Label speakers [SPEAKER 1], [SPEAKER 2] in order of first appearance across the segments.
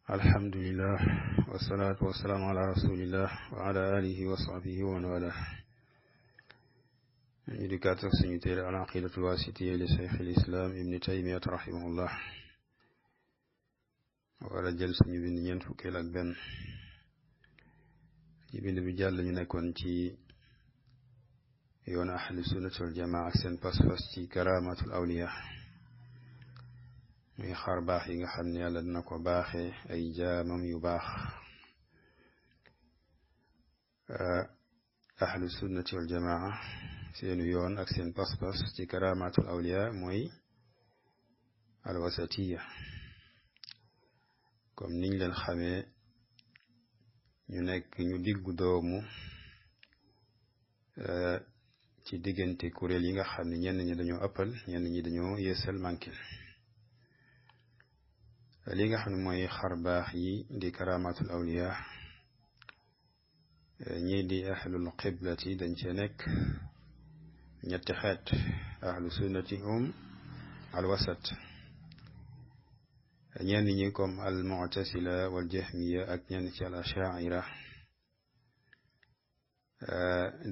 [SPEAKER 1] alhamdulillah wasalaatu wasalaamu ala rasulillah wa ala alihi wa sahbihi wa man wala ñu di gàttal suñu téere al aqidatul wasitiyya li cheikh al islam ibni taymiyat rahimahullah wala jël suñu bind ñeent fukkeel ak benn ci bind bi jàll ñu nekkoon ci yoon ahlu sunnati wal jamaa ak seen pas-pas ci karamatul awliya muy xar baax yi nga xam ne yàlla dina ko baaxee ay jaamam yu baax ahlu sunnati wal jamaa seenu yoon ak seen pas-pas ci karamatul awliya mooy alwasatiya comme niñ leen xamee ñu nekk ñu diggu doomu ci diggante kuréel yi nga xam ne ñenn ñi dañoo ëppal ñenn ñi dañoo yeesal manquil li nga xam ne mooy xar baax yi di karamatul awliya ñii di ahlul qiblati dañ cee nekk ñetti xeet ahlu sunnati al wasat ñenn ñi comme al mu'tasila wal jahmiya ak ñenn ci al asha'ira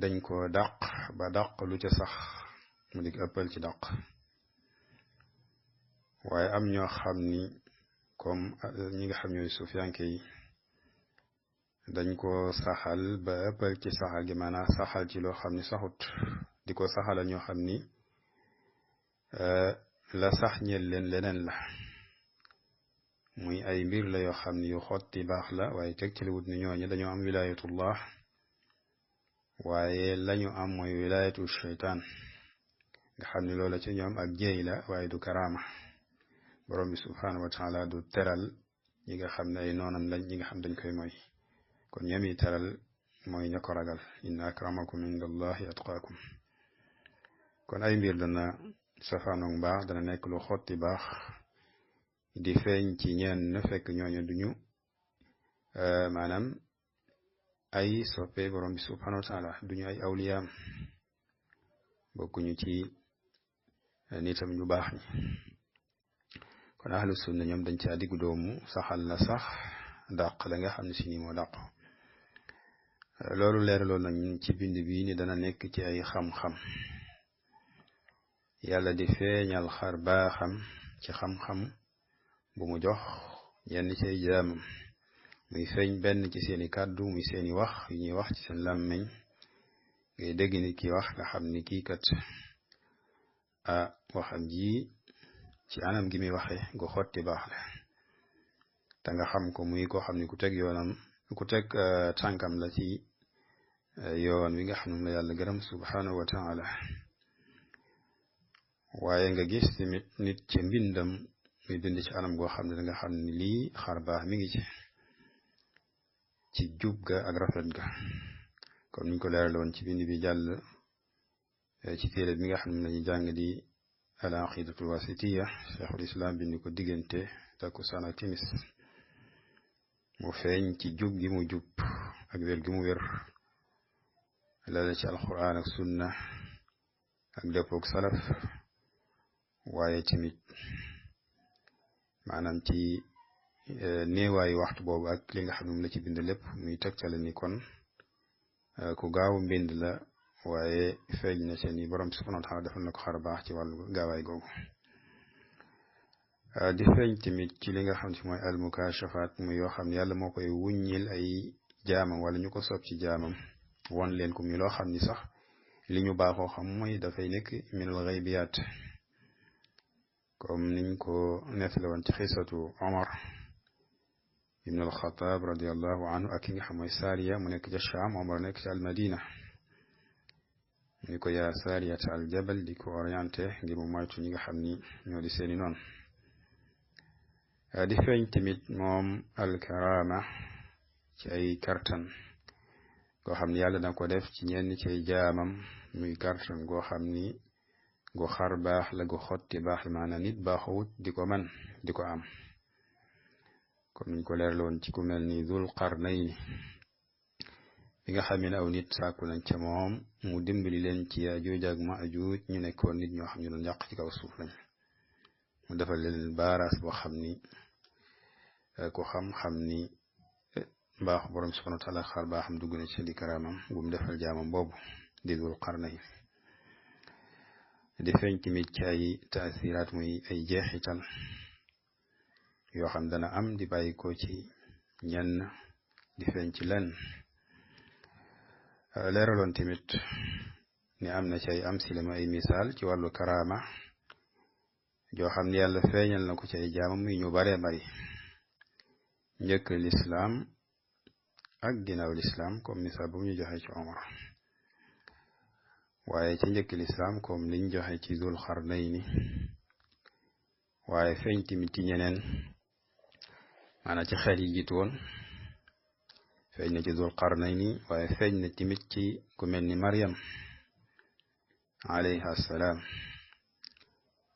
[SPEAKER 1] dañ ko dàq ba dàq lu ca sax mu di ëppal ci dàq waaye am ñoo xam ni comme ñi nga xam ñooy sufiyanke yi dañ ko saxal ba ëppal ci saxal gi maanaam saxal ci loo xam ni saxut di ko saxala ñoo xam ni la sax ñeel leen leneen la muy ay mbir la yoo xam ni yu xotti baax la waaye teg ci li wut ni ñooñu dañoo am wilayatullah waaye lañu am mooy wilayatu shaytaan nga xam ni loola ci ñoom ak jéey la waaye du karaama borom bi subhaanahu wa taala du teral ñi nga xam ne ay noonam lañ ñi nga xam dañ koy mooy kon ñami teral mooy ña ko ragal inna akramakum inda allahi atqaakum kon ay mbir dana safaanoog baax dana nekk lu xotti baax di feeñ ci ñenn fekk ñooñu duñu maanaam ay soppe borom bi subhaanahu wa taala duñu ay awliyaam bokkuñu ci nitam ñu baax ñi kon ahlu sunna ñoom dañ caa diggu doomu saxal la sax dàq la nga xam ne si ni moo dàq loolu leeraloon nañ ci bind bi ni dana nekk ci ay xam-xam yàlla di feeñal xar baaxam ci xam-xam bu mu jox yenn ci ay jaamam muy feeñ benn ci seeni kàddu muy seeni wax yu ñuy wax ci seen làmmiñ ngay dégg ni ki wax nga xam ni kii kat waxam ji ci anam gi muy waxe gu xotti baax la te nga xam ko muy koo xam ni ku teg yoonam ku teg tànkam la ci yoon wi nga xam ne la yàlla gërëm subhanahu wa taala waaye nga gis tamit nit ci mbindam muy bind ci anam goo xam ne da nga xam ni lii xar baax mi ngi ci jub ga ak rafet ga comme niñ ko leeraloon ci bind bi jàll ci téere bi nga xam ne lañuy jàng di al aqidatul wasitiyya cheikhul islam bind ko diggante takkusaan ak timis mu feeñ ci jub gi mu jub ak wér gi mu wér lala ci alquran ak sunna ak dëppook salaf waaye tamit maanaam ci néewaayu waxtu boobu ak li nga xam ne la ci bind lépp muy tegtale ni kon ku gaaw mbind la waaye feeñ na seen i borom subhanahu wa taala defal na ko xar baax ci wàllu gaawaay googu di feeñ tamit ci li nga xam ne mooy almukashafaat muy yoo xam ne yàlla moo koy wuññil ay jaamam wala ñu ko soob ci jaamam won leen ko muy loo xam ni sax li ñu baaxoo xam mooy dafay nekk minal ghaybiyaat comme niñ ko nettale woon ci xisatu Omar ibn al-Khattab radiyallahu anhu ak ki nga xam mooy Saariya mu nekk ca Shaam Omar nekk ci al-Madina ñu ko yaa Saariyata al-Jabal di ko orienté ngir mu moytu ñi nga xam ni ñoo di seeni noon di feeñ tamit moom al-karama ci ay kartan goo xam ni yàlla na ko def ci ñenn ci ay jaamam muy kartan goo xam ni gu xar baax la gu xotti baax maanaam nit baaxawut di ko man di ko am comme niñ ko leerloon ci ku mel ni Dul Qarnayni bi nga xam ne aw nit sàkku nañ ca moom mu dimbali leen ci Yaajuuj ak Maajuuj ñu nekkoon nit ñoo xam ñu doon yàq ci kaw suuf lañ mu defal leen baaraas boo xam ni ku xam ni mbaaxu borom subhanahu wa taala xar baaxam dugg na ci di karaamam bu mu defal jaamam boobu di Dul Qarnayn di feeñ tamit ci ay taasiraat muy ay jeexital yoo xam dana am di bàyyi ko ci ñenn di feeñ ci lenn leeraloon tamit ni am na ci ay am silama ay misaal ci wàllu karaama joo xam ne yàlla feeñal na ko ci ay jaamam muy ñu baree bari njëkk lislaam ak ginnaaw lislaam comme misaal bu ñu joxe ci Omar waaye ca njëkk lislaam comme liñ joxe ci Dul Qarnayni waaye feeñ tamit ci ñeneen maanaam ci xeet yi jiitu woon feeñ na ci Dul Qarnayni waaye feeñ na tamit ci ku mel ni Maryam alayha salaam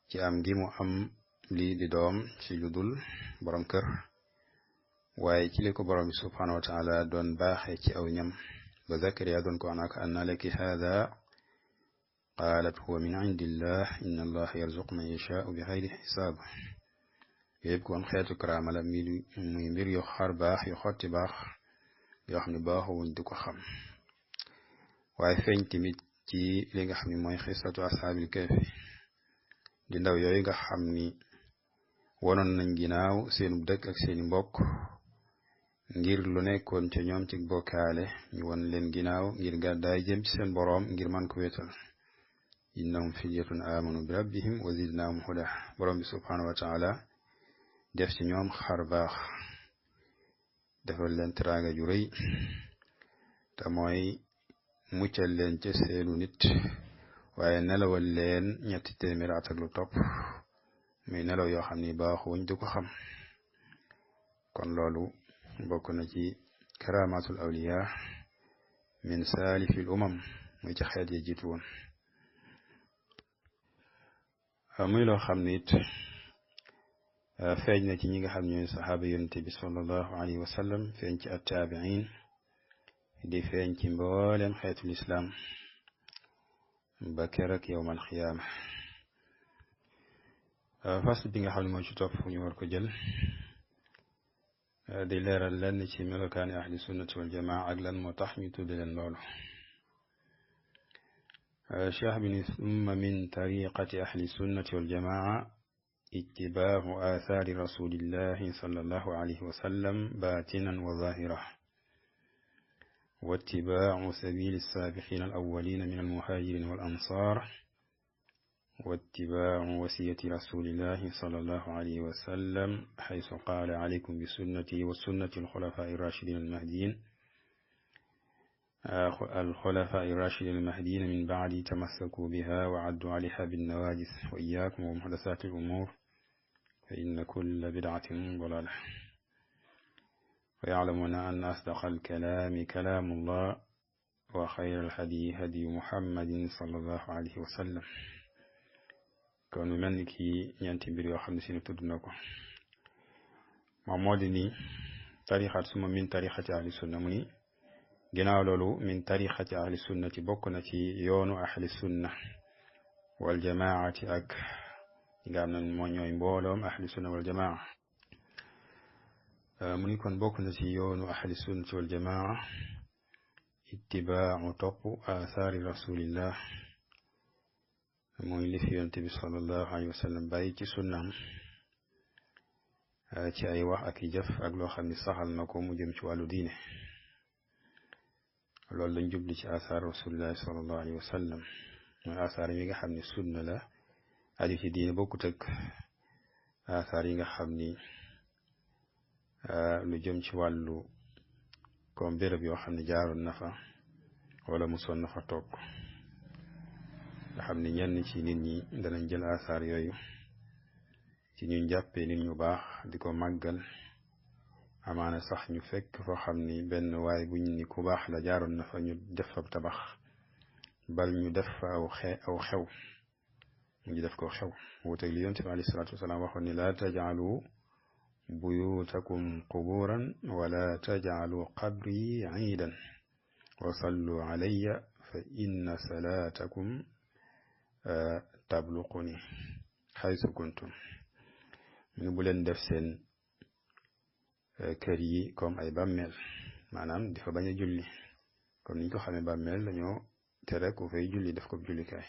[SPEAKER 1] ci am gi mu am lii di doom ci lu dul borom kër waaye ci li ko borom bi subhanahu wa taala doon baaxee ci aw ñam ba Zakariya doon ko anaka anna laki haada qaalat huwa min indillah inna allah yarzuqu man yashaau bi xayri xisaab yëpp kon xeetu karaama la muy mbir yu xar baax yu xotti baax yoo xam ne baaxuwuñ di ko xam waaye feeñ tamit ci li nga xam ne mooy xisatu ashaabil kahfi di ndaw yooyu nga xam ni wonoon nañ ginnaaw seenu dëkk ak seeni mbokk ngir lu nekkoon ca ñoom ci bokkaale ñu won leen ginnaaw ngir gàddaay jëm ci seen boroom ngir man ko wéetal innahum fityatun amanu bi rabbihim wa zidnaahum huda borom bi subhanahu wa taala def ci ñoom xar baax defal leen teraanga ju rëy te mooy muccal leen ca seenu nit waaye nelawal leen 300 at ak lu topp muy nelaw yoo xam ni baaxuñ di ko xam kon loolu bokk na ci karamatul awliya min saalifil umam muy ci xeet yi jiitu woon muy loo xam ni it feeñ na ci ñi nga xam ñooy saxaaba yonent bi sallallahu alayhi wa sallam feeñ ci attaabiin di feeñ ci mboolem xeetul islaam ba keroog yawmal xiyaama fasl bi nga xam ne moo ci topp ñu war ko jël di leeral lenn ci melokaani ahli sunnati wal jamaa ak lan moo tax ñu tudde leen loolu cheikh bi ni summa min tariqati ahli sunnati wal jamaa ittibaahu aathaari rasulillahi sallallahu alayhi wa sallam baatinan wa zaahira واتباع سبيل السابقين الأولين من المهاجرين والأنصار واتباع وصية رسول الله صلى الله عليه وسلم حيث قال عليكم بسنتي وسنة الخلفاء الراشدين المهديين من بعد تمسكوا بها وعدوا عليها بالنواجذ وإياكم ومحدثات الأمور فإن كل بدعة ضلالة ويعلمون أن أصدق الكلام كلام الله وخير الهدي هدي محمد صلى الله عليه وسلم kon mel ni ki ñeenti mbir yoo xam ne si ne tudd na ko moom moo di ni tarixat suma min tarixati ahli sunna mu ni ginnaaw loolu min tarixati ahli sunna ci bokk na ci yoonu ahli sunna wal jamaati ak ñi nga xam ne moo ñooy mbooloom ahli sunna wal jamaa mu ni kon bokk na ci yoonu ahli sunnati wal jamaa ittibaau topp aathaari rasulillah mooy li fi yonent bi sallallahu alayhi wa sallam bàyyi ci sunnaam ci ay wax ak i jëf ak loo xam ni saxal na ko mu jëm ci wàllu diine loolu lañ jubli ci aathaar rasulillah sallallahu alayhi wa sallam mooy aathaar yi nga xam ni sunna la aju ci diine bokkut ak aathaar yi nga xam ni lu jëm ci wàllu comme béréb yoo xam ne jaaroon na fa wala musoon na fa toog nga xam ne ñenn ci nit ñi danañ jël asaar yooyu ci ñu jàppee nit ñu baax di ko màggal amaana sax ñu fekk foo xam ni benn waay buñ ni ku baax la jaaroon na fa ñu def fa tabax bal ñu def fa aw xew ñu def ko xew wuuteeg li yonent bi alayhi salaatu wasalaam waxoon ni laa tajaalu buyutakum quburan wala tajaalu qabri iidan wa sallu alayya fa inna salaatakum tabluquni xaysu kuntum ñu bu leen def seen kër yi comme ay bàmmeel maanaam di fa bañ a julli comme niñ ko xamee bàmmeel dañoo tere ku fay julli def ko jullikaay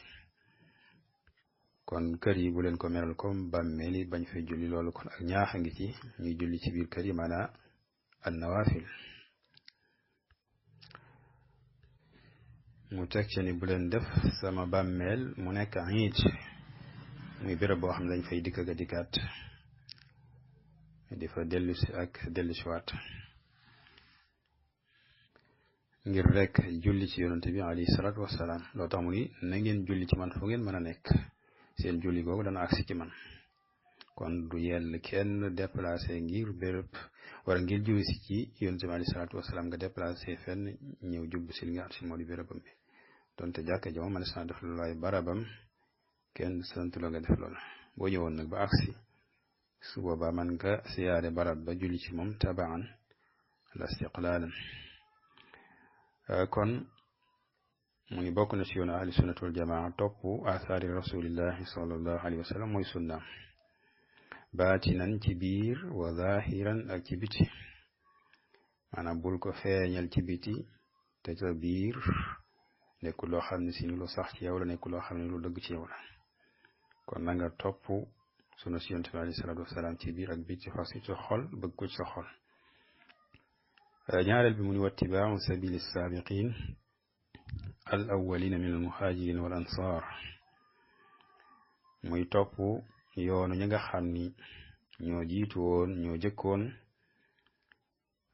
[SPEAKER 1] kon kër yi bu leen ko meral comme bàmmeel yi bañ fay julli loolu kon ak ñaaxa ngi ci ñuy julli ci biir kër yi maanaam an nawaafil mu teg ci ni bu leen def sama bàmmeel mu nekk iid muy béréb boo xam ne dañ fay dikk ak a dikkaat di fa dellu si ak dellu si waat ngir rek julli ci yonante bi alayhi salaatu wassalaam loo tax mu ni na ngeen julli ci man fu ngeen mën a nekk seen julli googu dana agsi ci man kon du yell kenn déplacé ngir béréb wala ngir julli si ci yonante bi alayhi salaatu wassalaam nga déplacé fenn ñëw jubbu si li nga xam si moo di bérébam bi donte jàkka ja moom man saa def loolu ay barabam kenn sant la nga def loolu boo ñëwoon nag ba agsi su boobaa man nga siyaare barab ba julli ci moom tabaan la istiqlaalan kon mu ngi bokk na ci yoonu ahli sunnati wal jamaa topp asaari rasulillahi sallallahu alayhi wa sallam mooy sunnaam baatinan ci biir wa zahiran ak ci biti maanaam bul ko feeñal ci biti te ca biir nekkul loo xam ne si ni lu sax ci yow la nekkul loo xam ne lu dëgg ci yow la kon na nga topp sunna si yonent bi alayhi salaatu wasalaam ci biir ak biti fas ci xol bëgg ko ci sa xol ñaareel bi mu ni wattibaahu sabili saabiqin al awwalina min al muhajirin wal ansar muy topp yoonu ñi nga xam ni ñoo jiitu woon ñoo jëkkoon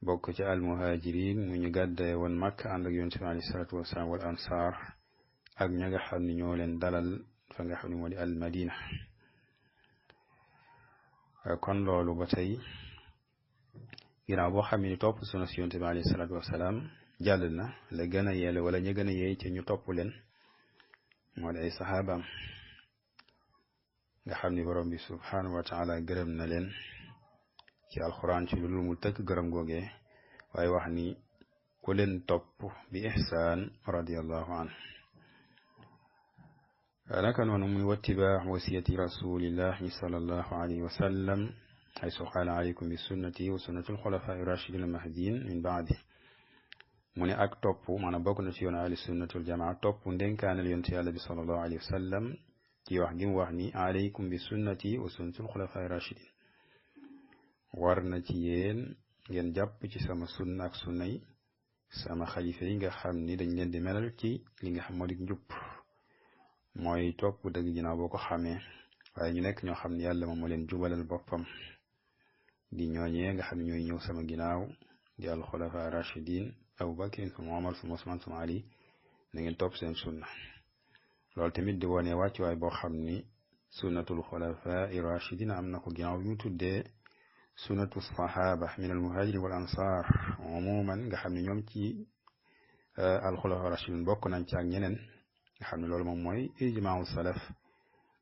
[SPEAKER 1] bokk ci al muhajirin mu ñu gàddaye woon Makka ànd ak yonent bi alayhi salaatu wasalaam wal ansar ak ña nga xam ni ñoo leen dalal fa nga xam ni moo di al madina kon loolu ba tey ginnaaw boo xam ne topp sunna si yonent bi alayhi salaatu wasalaam jàll na la gën a yelle wala ña gën a yeey ci ñu topp leen moo di ay saxaabaam nga xam ni borom bi subhanahu wa taala gërëm na leen ci alxuraan ci lu mu tëkk gërëm googee waaye wax ni ku leen topp bi ihsaan radiyallahu anhu naka noonu muy wattibaa wasiyati rasulillahi sallallahu alayhi wa sallam حيث قال عليكم بسنتي وسنة الخلفاء الراشدين المهديين من بعده من أك توب من بقول نسيون على السنة والجماعة توب ندين كان اليونتي على صلى الله عليه وسلم كي وحدين وحني عليكم بسنتي وسنة الخلفاء الراشدين ورنتيين ين جاب ci sama sunna ak sunnay sama khalifa yi nga xamni dañ leen di melal ci li nga xam modi njub moy top deug ginaaw boko xamé waye ñu nek ñoo xamni yàlla mo leen jubalal bopam di ñooñee nga xam ne ñooy ñëw sama ginnaaw di al xulafa rashidin Abu Bakr suma Umar suma Usman suma Ali na ngeen topp seen sunna loolu tamit di wone wàccuwaay boo xam ni sunnatul xulafa rashidin am na ko ginnaaw bi mu tuddee sunnatu sahaba min al muhajirin wal ansar umuman nga xam ne ñoom ci al xulafa rashidin bokk nañ ci ak ñeneen nga xam ne loolu moom mooy ijmaau salaf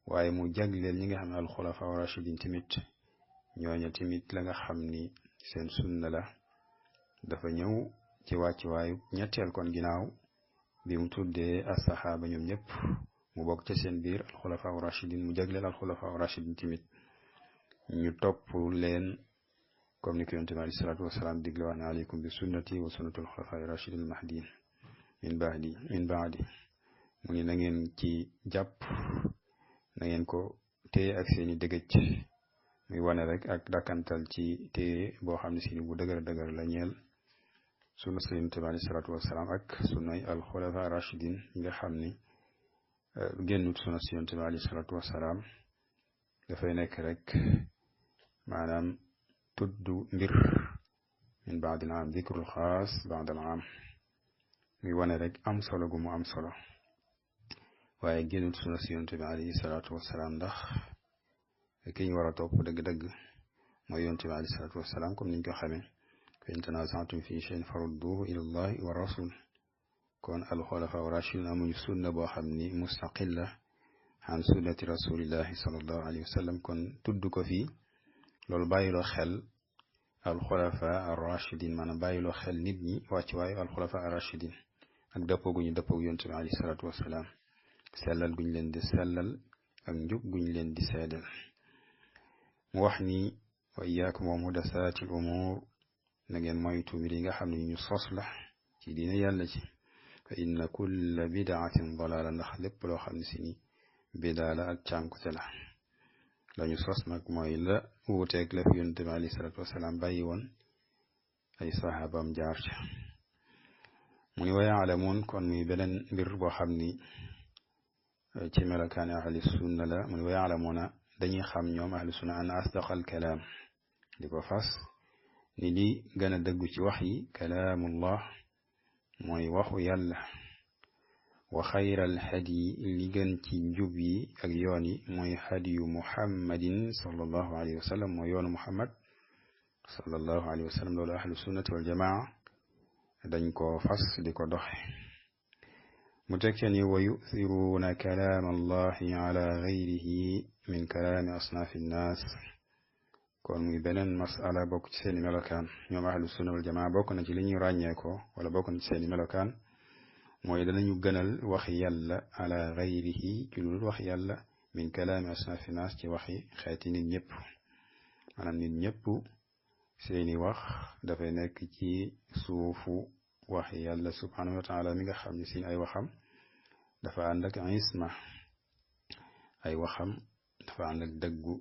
[SPEAKER 1] waaye mu jagleel ñi nga xam ne al xulafa rashidin tamit ñooñu tamit la nga xam ni seen sunna la dafa ñëw ci wàccuwaayu ñetteel kon ginnaaw bi mu tuddee as-saxaaba ñoom ñëpp mu bokk ci seen biir alxulafa rashidin mu jagleel alxulafa rashidin tamit ñu topp leen comme ni ko yonent bi alayhi salaatu wasalaam digle wax ne aleykum bi sunnati wa sunnati alxulafa rashidin almahdiin min baadi mu ngi na ngeen ci jàpp na ngeen ko téye ak seeni dëgëj muy wane rek ak dakantal ci téye boo xam ne si bu dëgër dëgër la ñeel sunna yonent bi alayhi salaatu wasalaam ak sunnay alxulafa rashidin yi nga xam ni génnut sunna yonent bi alayhi salaatu wasalaam dafay nekk rek maanaam tudd mbir min baadil am dikrul xaas baadal am muy wane rek am solo gu mu am solo waaye génnut sunna yonent bi alayhi salaatu wasalaam ndax ki ñu war a topp dëgg-dëgg mooy yonent bi alayhi salaatu wasalaam comme niñ ko xamee fa in tanaazatum fi shay'in farudduhu ila allahi wa rasul kon alxulafa rashidun amuñu sunna boo xam ni mustaqilla an sunnati rasulillahi sallallahu alayhi wa sallam kon tudd ko fii loolu bàyyiloo xel alxulafa rashidin maanaam bàyyiloo xel nit ñi wàcc waayu alxulafa rashidin ak dëppoo guñu dëppoo yonent bi alayhi salaatu wasalaam sellal guñ leen di sellal ak njub guñ leen di seedal mu wax ni wa iyaakum wa muhdasaati al umuur na ngeen moytu mbir yi nga xam ne ñu sos la ci diine yàlla ci fa inna kulla bidaatin dalaala ndax lépp loo xam ne si ni bidaa la ak cànkute la lañu sos nag mooy la wuuteeg la fi yonent bi alayhi salaatu wasalaam bàyyi woon ay saxaabam jaar ca mu ni wa yaalamuun kon muy beneen mbir boo xam ni ci melokaani ahli sunna la mu ni wa yaalamuuna dañuy xam ñoom ahli sunna an asdaqal kalaam di ko fas ni li gën a dëggu ci wax yi kalaamullah mooy waxu yàlla wa xayral hadi li gën ci njub yi ak yoon yi mooy hadiyu muhammadin sallallahu alayhi wa sallam mooy yoonu muhammad sallallahu alayhi wa sallam loolu ahlu sunnati wal jamaa dañ ko fas di ko doxe mu tekkee ni wa yu'thiruuna kalaam allahi ala gayrihi min kalaami asnaafi nnaas kon muy beneen masala bokk ci seeni melokaan ñoom ahlu sunna wal jamaa bokk na ci li ñuy ràññee ko wala bokk na ci seeni melokaan mooy danañu gënal wax yàlla ala gayrihi ci lu wax yàlla min kalaami asnaafi naas ci waxi xeeti nit ñëpp maanaam nit ñëpp seeni wax dafay nekk ci suufu waxi yàlla subhanahu wa taala mi nga xam ne seen ay waxam dafa ànd ak isma ay waxam dafa ànd ak dëggu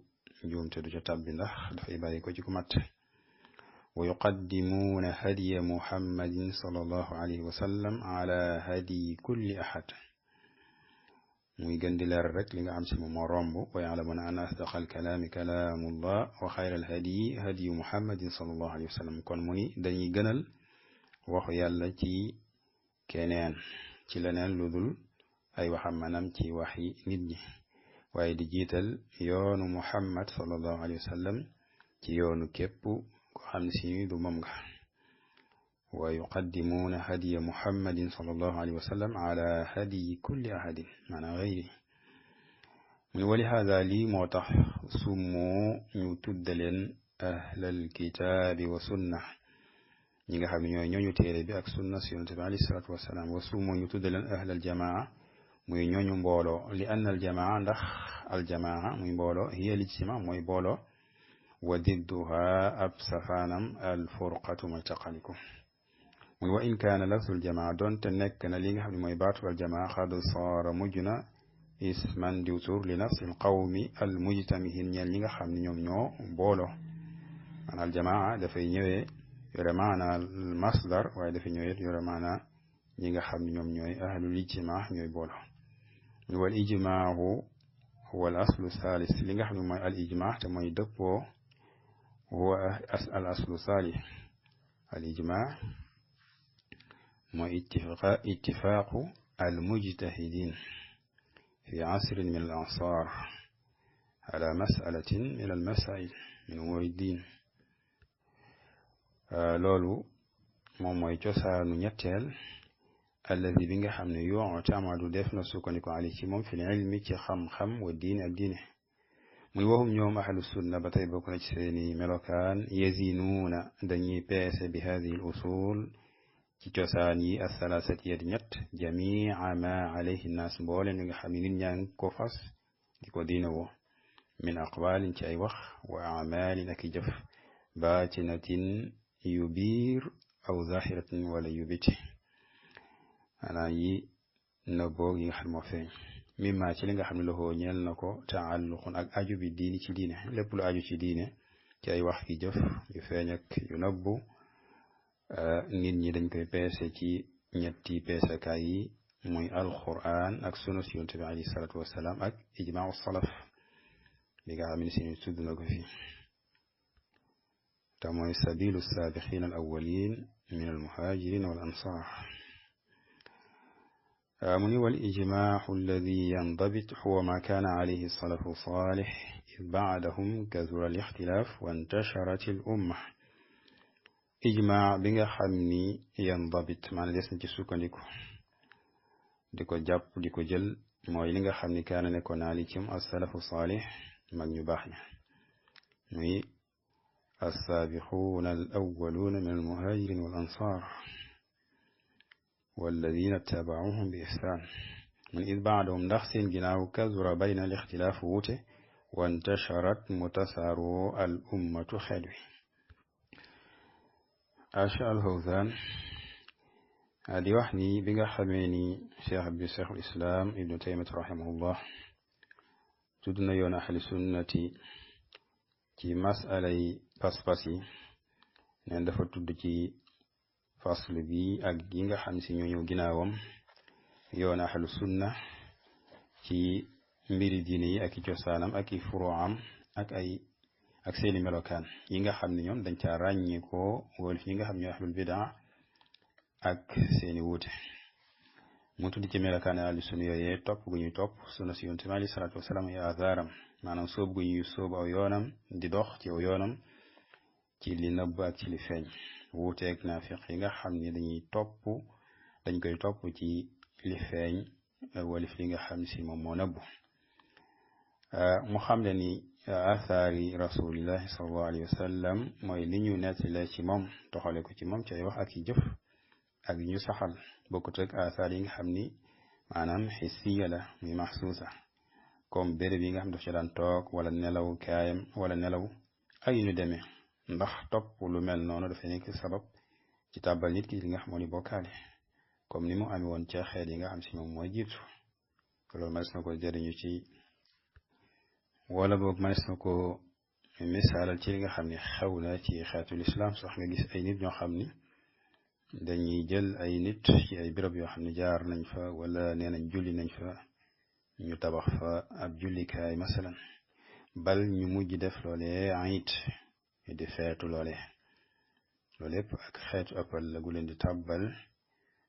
[SPEAKER 1] njuumte du ca tàbbi ndax dafay bàyyi ko ci ku mat wa yuqaddimuuna hadiya muhammadin sallallahu alayhi wa sallam ala hadi kulli ahad muy gën di leer rek li nga xam si moom moo romb wa ya'lamuuna anna asdaqal kalaami kalaamullah wa xayral hadi hadiyu muhammadin sallallahu alayhi wa sallam kon mu ni dañuy gënal waxu yàlla ci keneen ci leneen lu dul ay waxam maanaam ci waxi nit ñi waaye di jiital yoonu muhammad sallallahu alayhi wa sallam ci yoonu képp ko xam si du moom nga wa yuqaddimuuna hadiya muhammadin sallallahu alayhi wa sallam ala hadiyi kulli ahadin maanaam gayri mu ne wali haada lii moo tax summu ñu tuddaleen ahlal kitaabi wa sunna ñi nga xam ne ñooy ñooñu téere bi ak sunna si yonent bi alayhi salaatu wasalaam wa summu ñu tuddaleen ahlal jamaa muy ñooñu mbooloo li anna al jamaa ndax al jamaa muy mbooloo hiya lijtima mooy booloo wa didduha ab safaanam al furqatu mooy taqaliku muy wa in kaana lafzul jamaa doonte nekk na li nga xam ne mooy baatu al jamaa xad saara mujj na isman diw tur li nafsil qawmi al mujtamihin ñeel ñi nga xam ne ñoom ñoo booloo maanaam al jamaa dafay ñëwee yore maanaa al masdar waaye dafay ñëwee yore maanaa ñi nga xam ne ñoom ñooy ahlul ijmaa ñooy booloo wal ijmaahu huwa al aslu salis li nga xam ne mooy al ijmaa te mooy dëppoo huwa al aslu salis al ijmaa mooy ittifaaqu al mujtahidin fi asrin min al ansaar ala masalatin min al masail min umuri diin loolu moom mooy cosaanu ñetteel alladi bi nga xam ne yu'tamadu def na sukkandiku ali ci moom fi ilmi ci xam-xam wa diine ak diine muy waxum ñoom ahlu sunna ba tey bokk na ci seeni melokaan yazinuuna dañuy peese bi hadihi al usul ci cosaan yi athalathati yadi ñett jamia ma alayhi nnaas mbooleen li nga xam ne nit ñaa ngi ko fas di ko diine woo min aqwalin ci ay wax wa amalin ak i jëf baatinatin yu biir aw zahiratin wala yu biti maanaam yi nëbboog yi nga xam ne moo feeñ mimma ci li nga xam ne loxoo ñeel na ko taalluqun ak aju bi diini ci diine lépp lu aju ci diine ci ay wax ki jëf yu feeñ ak yu nëbbu nit ñi dañ koy peese ci ñetti peesekaay yi muy alquran ak sunu si yonent bi alayhi salaatu wasalaam ak ijmaau salaf bi nga xam ne si tudd na ko fi te mooy sabilu saabiqin al awwalin min al muhajirin wal ansar mu ni wal ijmaahu alladi yandabit huwa ma kaana alayhi salafu salih id baadahum kazura al ixtilaaf wa intasharat al umma ijmaa bi nga xam ni yandabit maanaam des na ci sukkandiku di ko jàpp di ko jël mooy li nga xam ni kaana nekkoon naa li cim as-salafu salih mag ñu baax ña muy as-saabiquuna al-awwaluuna min al-muhaajiriin wal-ansaar walladina tabauhum bi ihsaan mun id baadahum ndax seen ginnaaw kazura bayna al-ixtilaaf wuute wa intasharat mu tasaaroo al ummatu xeet wi Cheikh Al Fawzan di wax ni bi nga xamee ni cheikhul islam ibnu taymiyya rahimahullah tudd na yoon ahli sunnati ci masalay pas-pas yi neen dafa tudd ci fasl bi ak yi nga xam si ñoo ñëw ginnaawam yoon ahlu sunna ci mbiri diine yi ak i cosaanam ak i furuam ak seeni melokaan yi nga xam ne ñoom dañ caa ràññee ko wala yi nga xam ñooy ahlul bidaa ak seeni wuute mu tudd ci melokaan ahlu sunna yooyee topp gu ñuy topp sunna si yonent bi alayhi salaatu wasalaam ay azaaram maanaam sóob gu ñuy sóob aw yoonam di dox ci aw yoonam ci li nëbb ak ci li feeñ wuuteeg naafiq yi nga xam ne dañ koy topp ci li feeñ walif li nga xam si moom moo nëbb mu xam le ni athaari rasulillahi sallallahu alayhi wa sallam mooy li ñu nettale ci moom toxale ko ci moom ci ay wax ak i jëf ak ñu saxal bokkut ak athaar yi nga xam ni maanaam xissiya la muy maxsuusa comme béréb yi nga xam daf ci daan toog wala nelaw kaayam wala nelaw ak yu ñu demee ndax topp lu mel noonu dafay nekk sabab ci tàbbal nit ki li nga xam moo ni bokkaale comme ni mu amee woon ca xeet yi nga xam si moom mooy jiitu loolu mënees na ko jëriñu ci wala boog mënees na ko misaalal ci li nga xam ne xew na ci xeetu lislaam sax nga gis ay nit ñoo xam ni dañuy jël ay nit ci ay béréb yoo xam ne jaar nañ fa wala nee nañ julli nañ fa ñu tabax fa ab jullikaay masalan bal ñu mujj def loolee ayit di feetu loole loolu yëpp ak xeetu ëppal la gu leen di tàbbal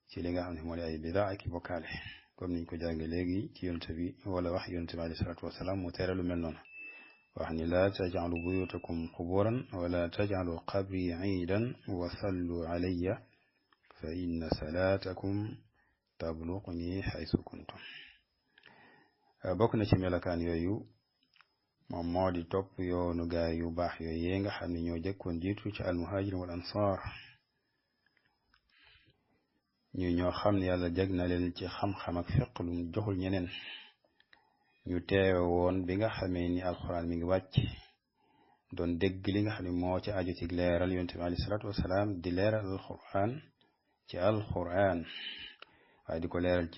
[SPEAKER 1] ci li nga xam ne moo di ay bidaa ak i bokkaale comme niñ ko jànge léegi ci yonent bi wala wax yonent bi alayhi salaatu wasalaam mu tere lu mel noonu wax ni laa tajcalu buyutakum quburan wala tajcalu qabri iidan wa sallu alayya fa inna salaatakum tabluquni xaysu kuntum bokk na ci melokaan yooyu moom moo di topp yoonu gaay yu baax yooyu nga xam ne ñoo jëkkoon jiitu ci almuhajirin wal ansaar ñoo xam ne yàlla jag na leen ci xam-xam ak fiq lu mu joxul ñeneen ñu teewe woon bi nga xamee ni alquran mi ngi wàcc doon dégg li nga xam ne moo ci aju ci leeral yonent bi alayhi salaatu wasalaam di leeral alquran waaye di ko leeral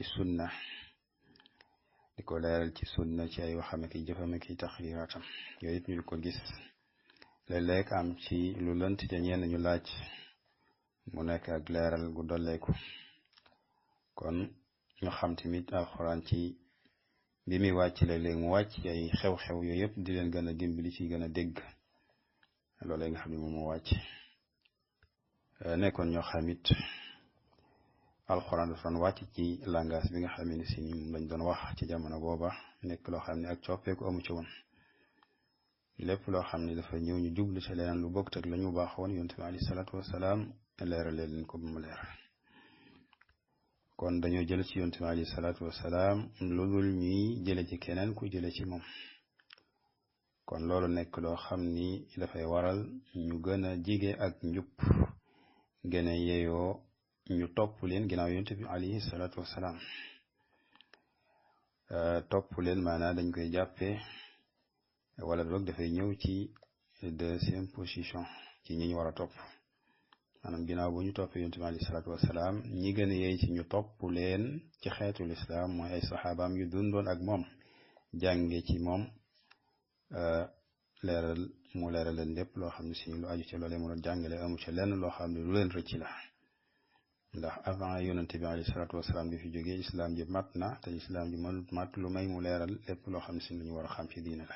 [SPEAKER 1] ci sunna ci ay waxam ak i jëfam ak i taxriiraatam yooyu it ñu ko gis léeg-léeg am ci lu lënt te ñenn ñu laaj mu nekk ak leeral gu dolleeku kon ñu xam tamit alxuraan ci bi muy wàcc léeg-léeg mu wàcc ci ay xew-xew yooyu yëpp di leen gën a dimbali ci gën a dégg loolee nga xam ne moom moo wàcc nekkoon ñoo xamit alxuraan dafa doon wàcc ci langage bi nga xam ne si moom lañ doon wax ci jamono booba nekk loo xam ne ak coppeeku amu ci woon lépp loo xam ne dafa ñëw ñu jublu ci leneen lu bokk teg la ñu baaxoon yonent bi alayhi salaatu wasalaam leeral leen ko ba mu leer kon dañoo jël ci yonent bi alayhi salaatu wasalaam lu dul ñuy jële ci keneen ku jële ci moom kon loolu nekk loo xam ni dafay waral ñu gën a jige ak njub gën a yeeyoo ñu topp leen ginnaaw yonent bi alayhi salaatu wasalaam topp leen maanaam dañ koy jàppee wala boog dafay ñëw ci deuxième position ci ñi ñu war a topp maanaam ginnaaw bu ñu toppee yonent bi alayhi salaatu wasalaam ñi gën a yeey ci ñu topp leen ci xeetul islaam mooy ay saxaabaam yu dundoon ak moom jànge ci moom leeral leen lépp loo xam ne si lu aju ci loolee mu doon jàngale amu ci lenn loo xam ne lu leen rëcc la ndax avant yonent bi alayhi salaatu wasalaam bi fi jógee islaam ji mat na te islaam ji mënut mat lu may mu leeral lépp loo xam ne si lu ñu war a xam ci diine la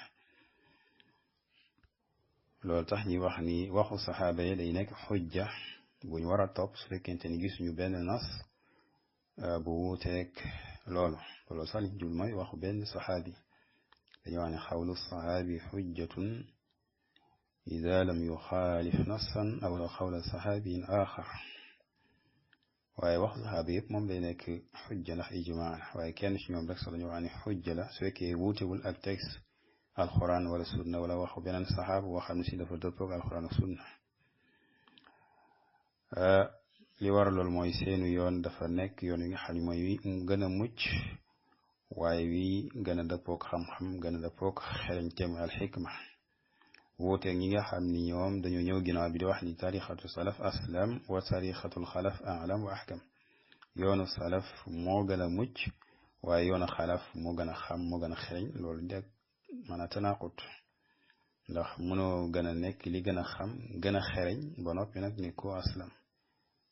[SPEAKER 1] loolu tax ñi wax ni waxu saxaaba yi day nekk xujja bu ñu war a topp su fekkente ni gisuñu benn nas bu wuuteeg loolu sax li jul mooy waxu benn saxaabi dañoo wax ne xawlu saxaabi xujjatun ida lam yuxaalif nassan aw xawla saxaabiin axar waaye waxu saxaaba yëpp moom day nekk xujja ndax ijmaa la waaye kenn ci ñoom rek sax dañoo wax ne xujja la su fekkee wuutewul ak texte alxuraan wala sunna wala waxu beneen saxaaba boo xam ne si dafa dëppoog alxuraan ak sunna li war loolu mooy seenu yoon dafa nekk yoon wi nga xam ne mooy wi gën a mucc waaye wi gën a dëppoog xam-xam gën a dëppoog xereñteem al xikma wuuteeg ñi nga xam ni ñoom dañoo ñëw ginnaaw bi di wax ni tarixatu salaf aslam wa tarixatul xalaf alam wa ahkam yoonu salaf moo gën a mucc waaye yoonu xalaf moo gën a xam moo gën a xereñ loolu de mën a tanaqut ndax mënoo gën a nekk li gën a xam gën a xereñ ba noppi nag ni ko aslam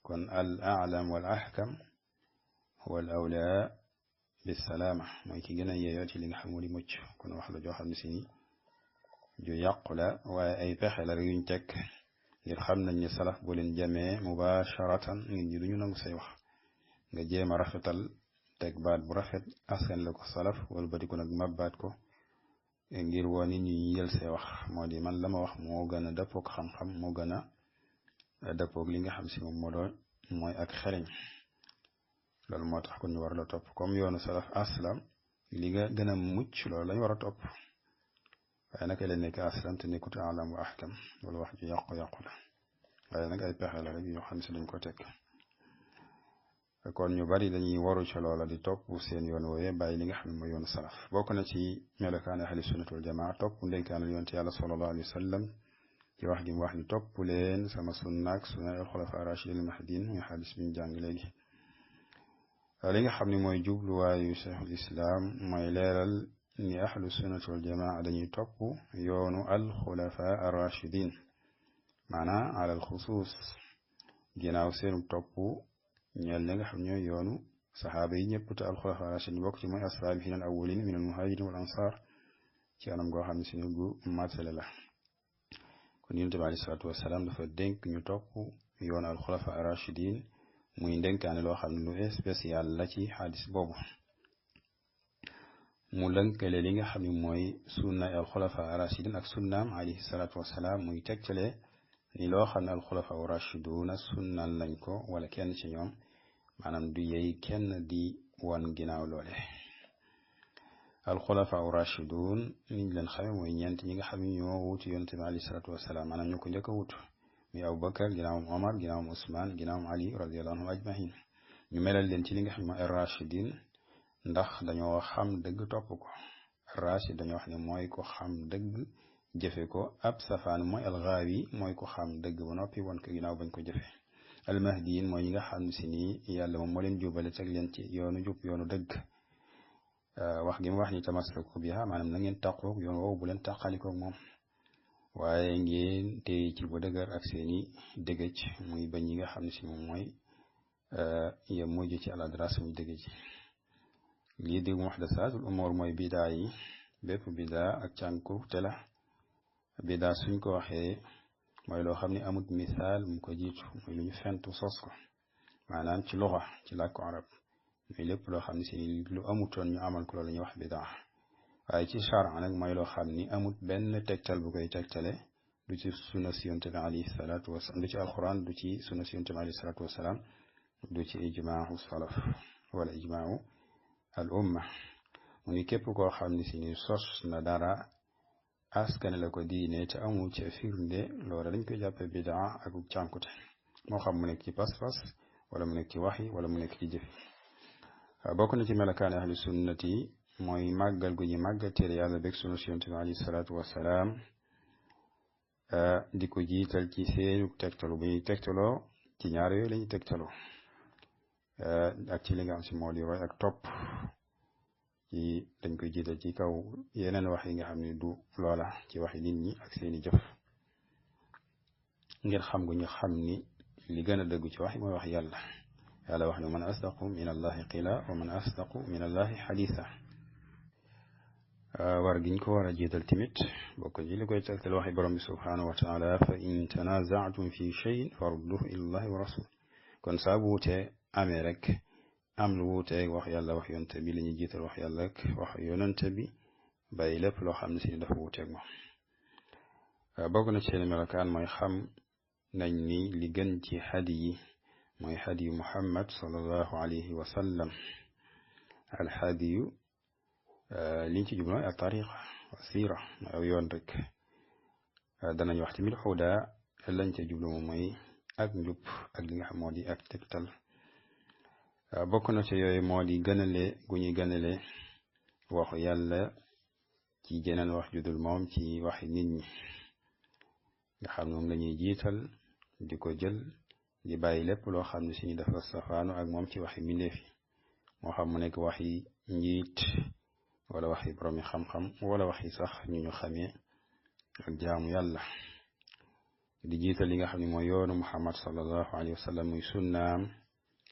[SPEAKER 1] kon al alam wal ahkam huwa al awla bisalaama mooy ki gën a yeeyoo ci li nga xam moo di mucc kon wax la joo xam ne si ni ju yàqu la waaye ay pexe la yuñ teg ngir xam nañ ni salaf bu leen jamee mubasharatan nit ñi duñu nangu say wax nga jéem a rafetal teg baat bu rafet askan la ko salaf wala bati ko nag mabbaat ko ngir woo nit ñi ñu jël say wax moo di man la ma wax moo gën a dëppoog xam-xam moo gën a dëppoog li nga xam si moom moo doon mooy ak xereñ loolu moo tax kon ñu war la topp comme yoonu salaf aslam li nga gën a mucc loolu lañ war a topp waaye nag la nekk aslam te nekkut alam wa ahkam loolu wax ju yàqu-yàqu la waaye nag ay pexe la rek yoo xam si dañ ko teg kon ñu bari dañuy waru ci loola di topp seen yoon wooye bàyyi li nga xam ne mooy yoonu salaf bokk na ci melokaane ahli sunnat wal jamaa topp ndénkaanal yonte yàlla sallallahu alayhi wa sallam ci wax gi mu wax ni topp leen sama sunnaak sunna al xulafa rashidin mahdin muy xadis bi ñu jàng léegi li nga xam ne mooy jubluwaayu cheikhul islam mooy leeral ni ahlu sunnat wal jamaa dañuy topp yoonu al xulafa ar rashidin maanaa ala al xusuus ginnaaw seenu topp ñeel li nga xam ñooy yoonu saxaaba yi ñëpp te alxulafa rashidin bokk ci mooy asaabihin al awwalin min al muhajirin wal ansar ci anam goo xam ne si ne gu matale la kon yonent bi aleyhi salaatu wasalaam dafa dénk ñu topp yoonu alxulafa rashidin muy ndénkaane loo xam ne lu spécial la ci xadis boobu mu lënkale li nga xam ne mooy sunna alxulafa rashidin ak sunnaam aleyhi salaatu wasalaam muy tegtale ni loo xam ne alxulafa rashiduna sunnal nañ ko wala kenn ci ñoom maanaam du yey kenn di wan ginnaaw loole alxulafa rashidun niñ leen xame mooy ñeent ñi nga xam ne ñoo wutu yonente bi alayhi salaatu wasalaam maanaam ñu ko njëkk a wutu muy Abubakar ginnaawam Omar ginnaawam Usmaan ginnaawam Ali radiyallahu anhum ajmahin ñu melal leen ci li nga xam ne mooy rashidin ndax dañoo xam dëgg topp ko rashid dañoo wax ne mooy ko xam dëgg jëfe ko ab safaan mooy alxaawi mooy ko xam dëgg ba noppi won ko ginnaaw bañ ko jëfe almahdiin mooy ñi nga xam si nii yàlla moom moo leen jubale teg leen ci yoonu jub yoonu dëgg wax gi mu wax ni tamassaku biha maanaam na ngeen taqoog yoon woowu bu leen taqalikoog moom waaye ngeen téy ci bu dëgër ak seeni dëgëj muy bañ yi nga xam ne si moom mooy ya mujj ci aladras muy dëgëj lii di muhdasaatul umuur mooy bidaa yi bépp bidaa ak cànku te la bidaa suñ ko waxee mooy loo xam ne amut misaal mu ko jiitu muy lu ñu fentu sos ko maanaam ci luxa ci làkku arab muy lépp loo xam ne si lu amutoon ñu amal ko loolu ñuy wax bidaa waaye ci charan nag mooy loo xam ni amut benn tegtal bu koy tegtale du ci sunna si yonent bi alayhi salaatu wasalaam du ci alquran du ci sunna si yonent bi alayhi salaatu wasalaam du ci ijmaau salaf wala ijmaau al umma mu ngi képp koo xam ne si ni sos na dara askane la ko diine te amul ci firnde loola dañ koy jàppe bidaa ak cànkute moo xam mu nekk ci pas-pas wala mu nekk ci waxi wala mu nekk ci jëfi bokk na ci melakaane ahli sunnati mooy màggal gu ñu màggal téere yàlla bég sunu si yonent bi alayhi salaatu wasalaam di ko jiital ci seenu tegtalu bu ñuy tegtaloo ci ñaar yooyu la ñuy tegtaloo ak ci li nga am si moo di roy ak topp ci dañ koy jiital ci kaw yeneen wax yi nga xam ne du loola ci waxi nit ñi ak seeni jëf ngir xam gu ñu xam ni li gën a dëgg ci wax yi mooy wax yàlla yàlla wax ne man asdaqu min allahi qila wa man asdaqu min allahi xadisa war giñ ko war a jiital tamit bokk ci li koy tegtal waxi borom bi subhanahu wa taala fa in tanazaatum fi cheyin farudduhu ila allahi wa rasul kon saa bu wutee amee rek am lu wuuteeg wax yàlla wax yonte bi la ñuy jiital wax yàlla ak wax yonante bi bàyyi lépp loo xam ne si dafa wuuteeg moom bokk na ci seen melokaan mooy xam nañ ni li gën ci hadi yi mooy hadiyu muhammad sallallahu alayhi wa sallam al hadiyu liñ ci jublu ak tariqa wa siira aw yoon rek danañ wax tamit xuda lañ ca jublu moom mooy ak njub ak li nga xam moo di ak tegtal bokk na ci yooyu moo di gënale gu ñuy gënale waxu yàlla ci jeneen wax judul moom ci waxi nit ñi nga xam ne moom lañuy jiital di ko jël di bàyyi lépp loo xam ne si dafa safaanu ak moom ci waxi mbindeef yi moo xam mu nekk waxi njiit wala waxi boroomi xam-xam wala waxi sax ñu xamee ak jaamu yàlla di jiital li nga xam ne mooy yoonu Muhammad sallallahu alayhi wa sallam muy sunnaam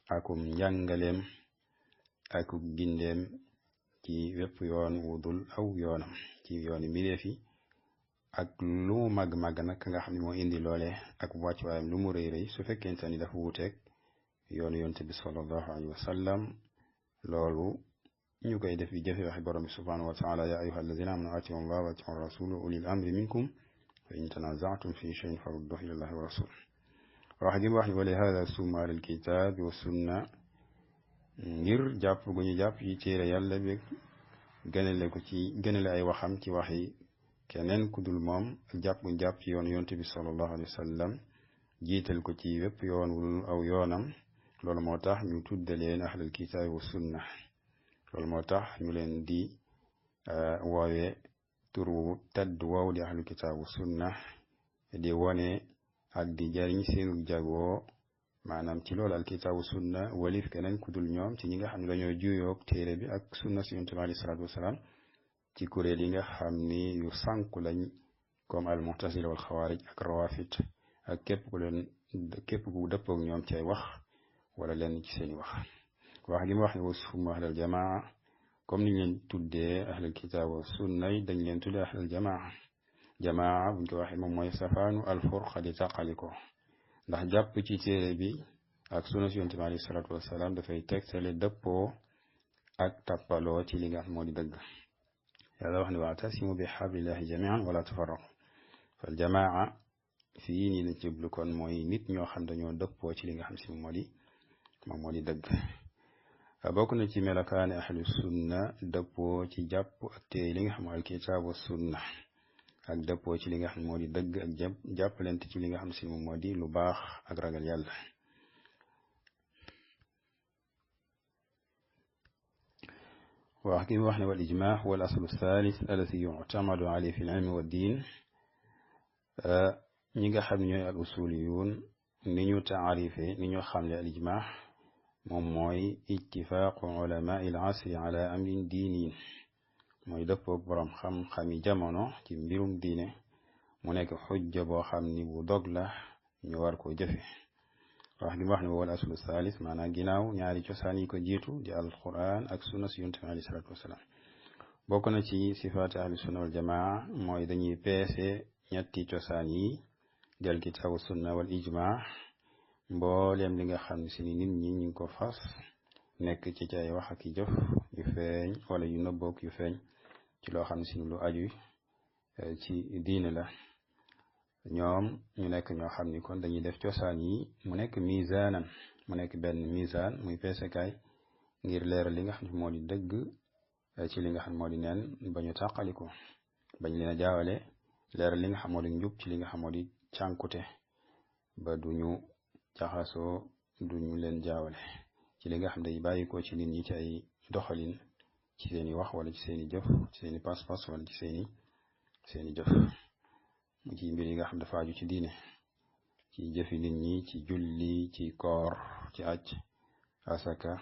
[SPEAKER 1] akum njàngaleem akuk gindeem ci wépp yoon wudul aw yoonam ci yooni mbindeef yi ak lu mu màgg-màgg nag nga xam ne moo indi loole ak wàccuwaayam lu mu rëy rëy su fekkente ni dafa wuuteeg yoonu yonte bi sallallahu alayhi wa sallam loolu ñu koy def bi jëfe waxi borom bi subhanahu wa taala ya ayuha alladina amanu atiu allah wa atiu rasula ulil amri minkum fa in tanaza'tum fi shay'in farudduhu ila allahi wa rasul wax gi mu wax ni wali hada summa alal kitabi wa sunna ngir jàpp gu ñu jàpp yi téere yàlla bi gënale ay waxam ci waxi keneen ku dul moom ak jàpp gu ñu jàpp ci yoon yonte bi sallallahu alayhi wa sallam jiital ko ci wépp yoon wul aw yoonam loolu moo tax ñu tudde leen ahlul kitaabi wa sunna loolu moo tax ñu leen di woowee turu tedd woow di ahlul kitaabi wa sunna di wone ak di jariñ seenu jagoo maanaam ci loolu alkitaabu sunna walif keneen ku dul ñoom ci ñi nga xam ne dañoo juyoog téere bi ak sunna si yonent bi alayhi salaatu wasalaam ci kuréel yi nga xam ni yu sànku lañ comme al mu'tazila wal xawaarij ak rawafit ak képp ku dëppoog ñoom ci ay wax wala lenn ci seeni wax gi mu wax ne wasfum ahlal jamaa comme niñ leen tuddee ahlal kitaab wa sunna yi dañ leen tuddee ahlal jamaa buñ ko waxee moom mooy safaanu al furqa di tàqaliko ndax jàpp ci téere bi ak sunna si yonent bi alayhi salaatu wasalaam dafay tegtale dëppoo ak tappaloo ci li nga xam moo di dëgg yàlla wax ne wa'tasimu bi hablillahi jami'an wala tafarraqu fal jamaa fii nii lañ jublu kon mooy nit ñoo xam dañoo dëppoo ci li nga xam si moom moo di dëgg bokk na ci melakaane ahlu sunna dëppoo ci jàpp ak téye li nga xam mooy alkitaab wa sunna ak dëppoo ci li nga xam moo di dëgg ak jàppalante ci li nga xam si moom moo di lu baax ak ragal yàlla wax gi mu wax ne wal ijmaa wal aslu thalith allati yu'tamadu alayhi fi al-ilmi wa din ñi nga xam ne ñooy al usuliyun ni ñu taarife ni ñu xamle al ijmaa moom mooy ittifaaqu ulamaai al asri ala amrin diiniin mooy dëppoog boroom xam-xami jamono ci mbirum diine mu nekk xujja boo xam ni bu dog la ñu war koo jëfe wax gi mu wax ne wal aslu thalith maanaam ginnaaw ñaari cosaan yi ko jiitu di alquran ak sunna si yonent bi alayhi salaatu wasalaam bokk na ci sifaati ahlu sunna wal jamaa mooy dañuy peese ñetti cosaan yi di alkitaabu sunna wal ijmaa mbooleem li nga xam ne si nit ñi ñu ngi ko fas nekk ci ay wax ak i jëf yu feeñ wala yu nëbboog yu feeñ ci loo xam ne si lu aju ci diine la ñoom ñu nekk ñoo xam ni kon dañuy def cosaan yi mu nekk misaanan mu nekk benn misaan muy peesekaay ngir leeral li nga xam ne moo di dëgg ci li nga xam ne moo di neen ba ñu tàqaliko bañ leen a jaawale leeral li nga xam moo di njub ci li nga xam moo di cànkute ba duñu jaxasoo duñu leen jaawale ci li nga xam day bàyyikoo ci nit ñi ci ay doxalin ci seeni wax wala ci seeni jëf ci seeni pas-pas wala ci seeni jëf ci mbir yi nga xam dafa aju ci diine ci jëfi nit ñi ci julli ci koor ci aj asaka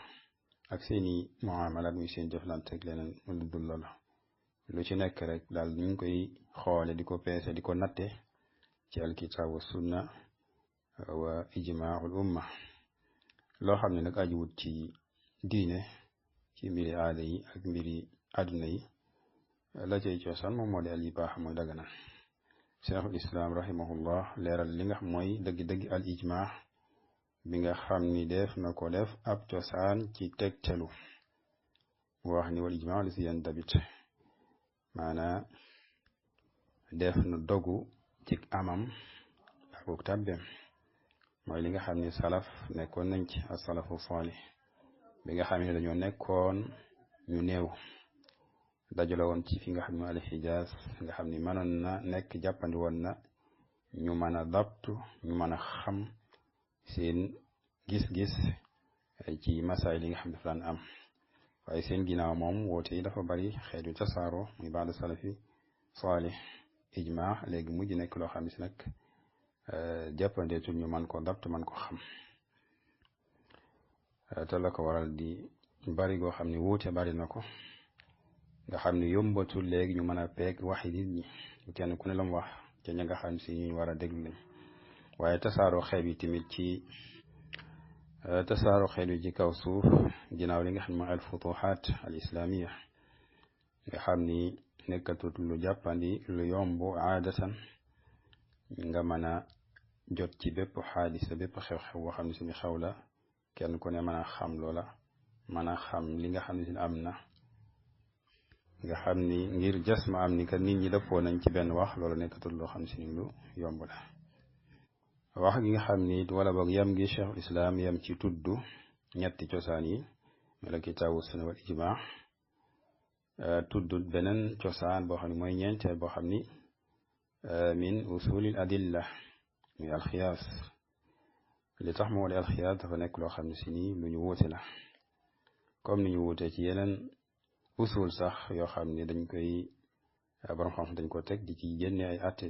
[SPEAKER 1] ak seeni muamalat muy seen jëflante ak leneen lu dul loola lu ci nekk rek daal ñu ngi koy xoole di ko peese di ko natte ci alkitaab wa sunna wa ijmaa'ul umma loo xam ne nag ajuwut ci diine ci mbiri aada yi ak mbiri àdduna yi la cay cosaan moom moo di al ibaaha mooy daganal cheikhul islam rahimahullah leeral li nga xam mooy dëgg-dëgg al ijmaa bi nga xam ni def na ko def ab cosaan ci tegtelu wax ni wal ijmaa li si yan dabit maanaa def na dogu ci amam ak tàbbeem mooy li nga xam ni salaf nekkoon nañ ci as-salafu salih bi nga xam ne dañoo nekkoon ñu néew dajale woon ci fi nga xam ne al Hijaaz nga xam ni mënoon na nekk jàppandi woon na ñu mën a dabtu ñu mën a xam seen gis-gis ci masaay li nga xam ne dafa daan am waaye seen ginnaaw moom woote yi dafa bari xeetu tasaaro muy baada salafi salih ijmaa léegi mujj nekk loo xam ne si nag jàppandeetul ñu man ko dapt man ko xam te la ko waral di bari goo xam ne wuute bari na ko nga xam ne yombatul léegi ñu mën a peeg waxi nit ñi kenn ku ne la mu wax ca ña nga xam si ñu war a déglu lañ waaye tasaaroo xeet yi tamit ci tasaaroo xeet yi ci kaw suuf ginnaaw li nga xam ne mooy al futuxaat al islamiya nga xam ni nekkatut lu jàppandi lu yomb aadatan nga mën a jot ci bépp xaadisa bépp xew-xew boo xam ne suñu xew la kenn ku ne mën a xam loola mën a xam li nga xam ne si am na nga xam ni ngir jas ma am ni que nit ñi dëppoo nañ ci benn wax loolu nekkatul loo xam si ni lu yomb la wax gi nga xam ni wala boog yam gi cheikhul islam yam ci tudd ñetti cosaan yi mela kitaabu sunna wal ijmaa tudd beneen cosaan boo xam ne mooy ñeenteel boo xam ni min usulil adilla muy alxiyaas li tax moo di alxiyaas dafa nekk loo xam ne si nii lu ñu wuute la comme ni ñu wuutee ci yeneen usul sax yoo xam ne dañ koy borom xam dañ ko teg di ci génne ay atte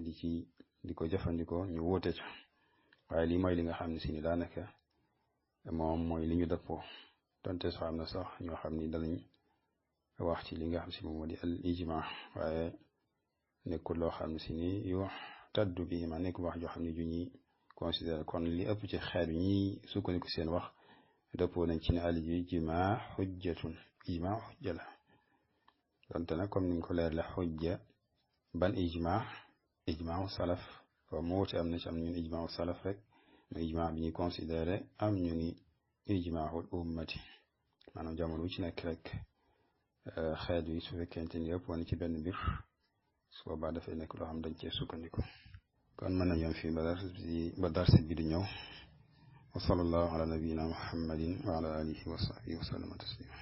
[SPEAKER 1] di ko jëfandikoo ñu wuute ca waaye lii mooy li nga xam ne si ni daanaka moom mooy li ñu dëppoo donte soo am na sax ñoo xam ni danañ wax ci li nga xam si moom moo di al ijma waaye nekkul loo xam ne si ni yu taddu bi ma nekk wax joo xam ne ju ñuy considéré kon li ëpp ci xeet yi ñuy sukkandiku seen wax dëppoo nañ ci ne al ijma xujjatun ijma xujja la donte nag comme niñ ko leer la xujja ban ijma salaf ko mu wuute am na ci am ñun ijma salaf rek mu ijma bi ñuy considéré am ñu ni ijmaul ummati maanaam jamono ci nekk rek xeet yi su fekkente ni ëpp woon ci benn mbir su boobaa dafay nekk loo xam dañ cee sukkandiku kon mën nañu fi ba darsi bi di ñëw wa sallallahu ala nabiyina muhammadin wa ala alihi wa sahbihi wa sallama taslima